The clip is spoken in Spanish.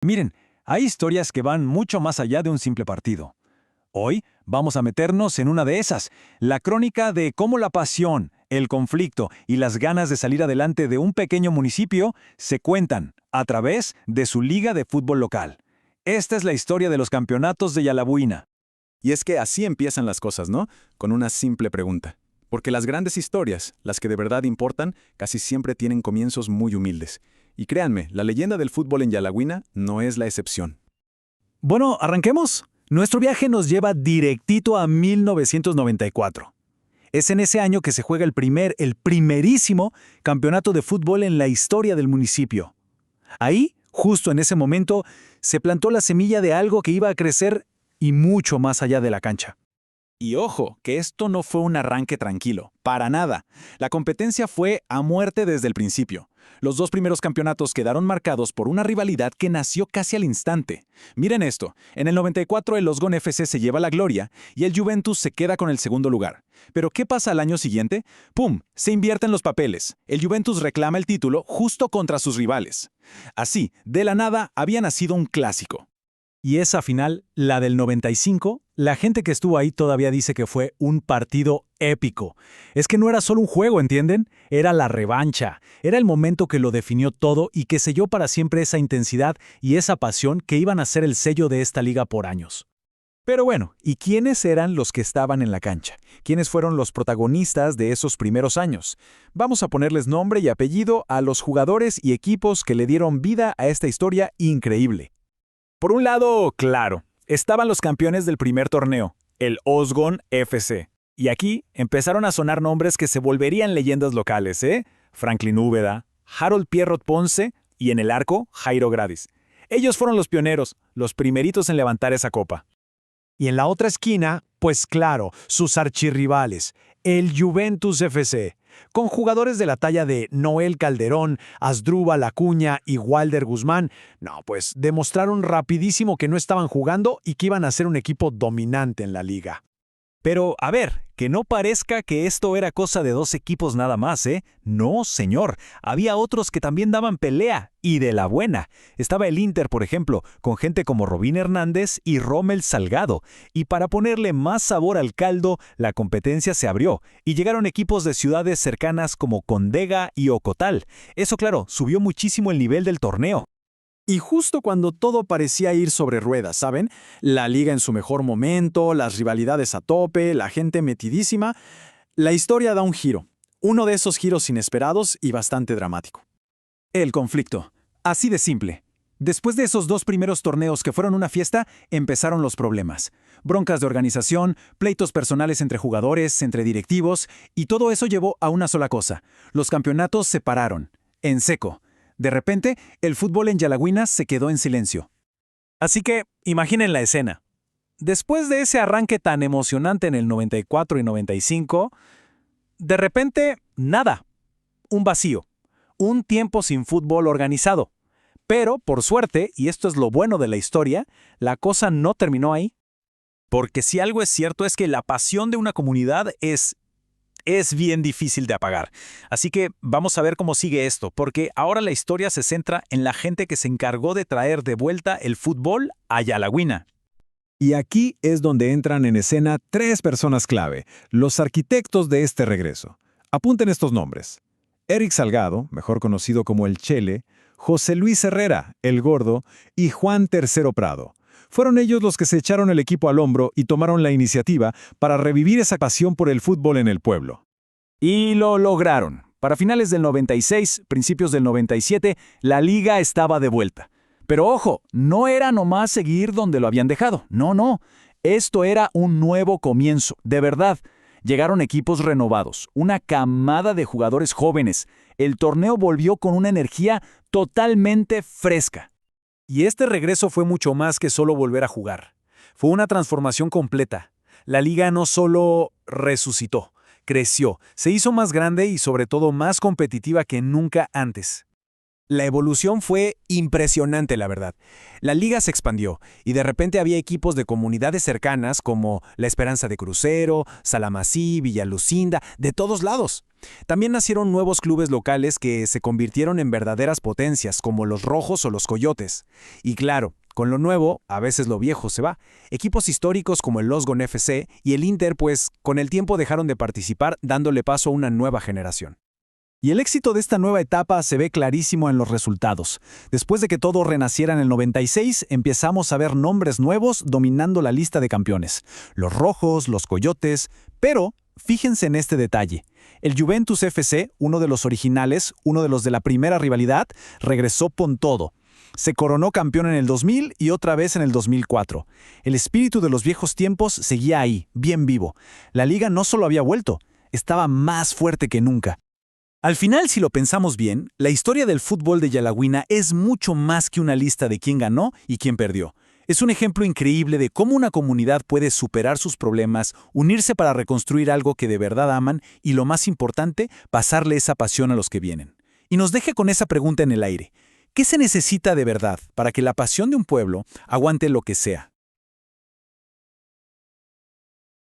Miren, hay historias que van mucho más allá de un simple partido. Hoy vamos a meternos en una de esas, la crónica de cómo la pasión, el conflicto y las ganas de salir adelante de un pequeño municipio se cuentan a través de su liga de fútbol local. Esta es la historia de los campeonatos de Yalabuina. Y es que así empiezan las cosas, ¿no? Con una simple pregunta. Porque las grandes historias, las que de verdad importan, casi siempre tienen comienzos muy humildes. Y créanme, la leyenda del fútbol en Yalabuina no es la excepción. Bueno, arranquemos. Nuestro viaje nos lleva directito a 1994. Es en ese año que se juega el primerísimo campeonato de fútbol en la historia del municipio. Ahí, justo en ese momento, se plantó la semilla de algo que iba a crecer y mucho más allá de la cancha. Y ojo, que esto no fue un arranque tranquilo, para nada. La competencia fue a muerte desde el principio. Los dos primeros campeonatos quedaron marcados por una rivalidad que nació casi al instante. Miren esto, en el 94 el Osgon FC se lleva la gloria y el Juventus se queda con el segundo lugar. Pero ¿qué pasa al año siguiente? ¡Pum! Se invierten los papeles. El Juventus reclama el título justo contra sus rivales. Así, de la nada, había nacido un clásico. Y esa final, la del 95, la gente que estuvo ahí todavía dice que fue un partido épico. Es que no era solo un juego, ¿entienden? Era la revancha. Era el momento que lo definió todo y que selló para siempre esa intensidad y esa pasión que iban a ser el sello de esta liga por años. Pero bueno, ¿y quiénes eran los que estaban en la cancha? ¿Quiénes fueron los protagonistas de esos primeros años? Vamos a ponerles nombre y apellido a los jugadores y equipos que le dieron vida a esta historia increíble. Por un lado, claro, estaban los campeones del primer torneo, el Osgon FC. Y aquí empezaron a sonar nombres que se volverían leyendas locales, ¿eh? Franklin Úbeda, Harold Pierrot Ponce y en el arco, Jairo Gradis. Ellos fueron los pioneros, los primeritos en levantar esa copa. Y en la otra esquina, pues claro, sus archirrivales, el Juventus FC, con jugadores de la talla de Noel Calderón, Asdrúbal Acuña y Walder Guzmán. No, pues demostraron rapidísimo que no estaban jugando y que iban a ser un equipo dominante en la liga. Pero, a ver, que no parezca que esto era cosa de dos equipos nada más, ¿eh? No, señor. Había otros que también daban pelea, y de la buena. Estaba el Inter, por ejemplo, con gente como Robín Hernández y Rommel Salgado. Y para ponerle más sabor al caldo, la competencia se abrió, y llegaron equipos de ciudades cercanas como Condega y Ocotal. Eso, claro, subió muchísimo el nivel del torneo. Y justo cuando todo parecía ir sobre ruedas, ¿saben? La liga en su mejor momento, las rivalidades a tope, la gente metidísima, la historia da un giro. Uno de esos giros inesperados y bastante dramático. El conflicto. Así de simple. Después de esos dos primeros torneos que fueron una fiesta, empezaron los problemas. Broncas de organización, pleitos personales entre jugadores, entre directivos, y todo eso llevó a una sola cosa. Los campeonatos se pararon. En seco. De repente, el fútbol en Yalabuina se quedó en silencio. Así que, imaginen la escena. Después de ese arranque tan emocionante en el 94 y 95, de repente, nada. Un vacío. Un tiempo sin fútbol organizado. Pero, por suerte, y esto es lo bueno de la historia, la cosa no terminó ahí. Porque si algo es cierto es que la pasión de una comunidad es bien difícil de apagar. Así que vamos a ver cómo sigue esto, porque ahora la historia se centra en la gente que se encargó de traer de vuelta el fútbol a Yalabuina. Y aquí es donde entran en escena tres personas clave, los arquitectos de este regreso. Apunten estos nombres. Eric Salgado, mejor conocido como el Chele, José Luis Herrera, el Gordo, y Juan Tercero Prado. Fueron ellos los que se echaron el equipo al hombro y tomaron la iniciativa para revivir esa pasión por el fútbol en el pueblo. Y lo lograron. Para finales del 96, principios del 97, la liga estaba de vuelta. Pero ojo, no era nomás seguir donde lo habían dejado. No. Esto era un nuevo comienzo, de verdad. Llegaron equipos renovados, una camada de jugadores jóvenes. El torneo volvió con una energía totalmente fresca. Y este regreso fue mucho más que solo volver a jugar. Fue una transformación completa. La liga no solo resucitó, creció, se hizo más grande y sobre todo más competitiva que nunca antes. La evolución fue impresionante, la verdad. La liga se expandió y de repente había equipos de comunidades cercanas como La Esperanza de Crucero, Salamasí, Villalucinda, de todos lados. También nacieron nuevos clubes locales que se convirtieron en verdaderas potencias, como los Rojos o los Coyotes. Y claro, con lo nuevo, a veces lo viejo se va. Equipos históricos como el Losgon FC y el Inter, pues, con el tiempo dejaron de participar, dándole paso a una nueva generación. Y el éxito de esta nueva etapa se ve clarísimo en los resultados. Después de que todo renaciera en el 96, empezamos a ver nombres nuevos dominando la lista de campeones. Los Rojos, los Coyotes, pero fíjense en este detalle. El Juventus FC, uno de los originales, uno de los de la primera rivalidad, regresó con todo. Se coronó campeón en el 2000 y otra vez en el 2004. El espíritu de los viejos tiempos seguía ahí, bien vivo. La liga no solo había vuelto, estaba más fuerte que nunca. Al final, si lo pensamos bien, la historia del fútbol de Yalahuina es mucho más que una lista de quién ganó y quién perdió. Es un ejemplo increíble de cómo una comunidad puede superar sus problemas, unirse para reconstruir algo que de verdad aman y, lo más importante, pasarle esa pasión a los que vienen. Y nos deje con esa pregunta en el aire. ¿Qué se necesita de verdad para que la pasión de un pueblo aguante lo que sea?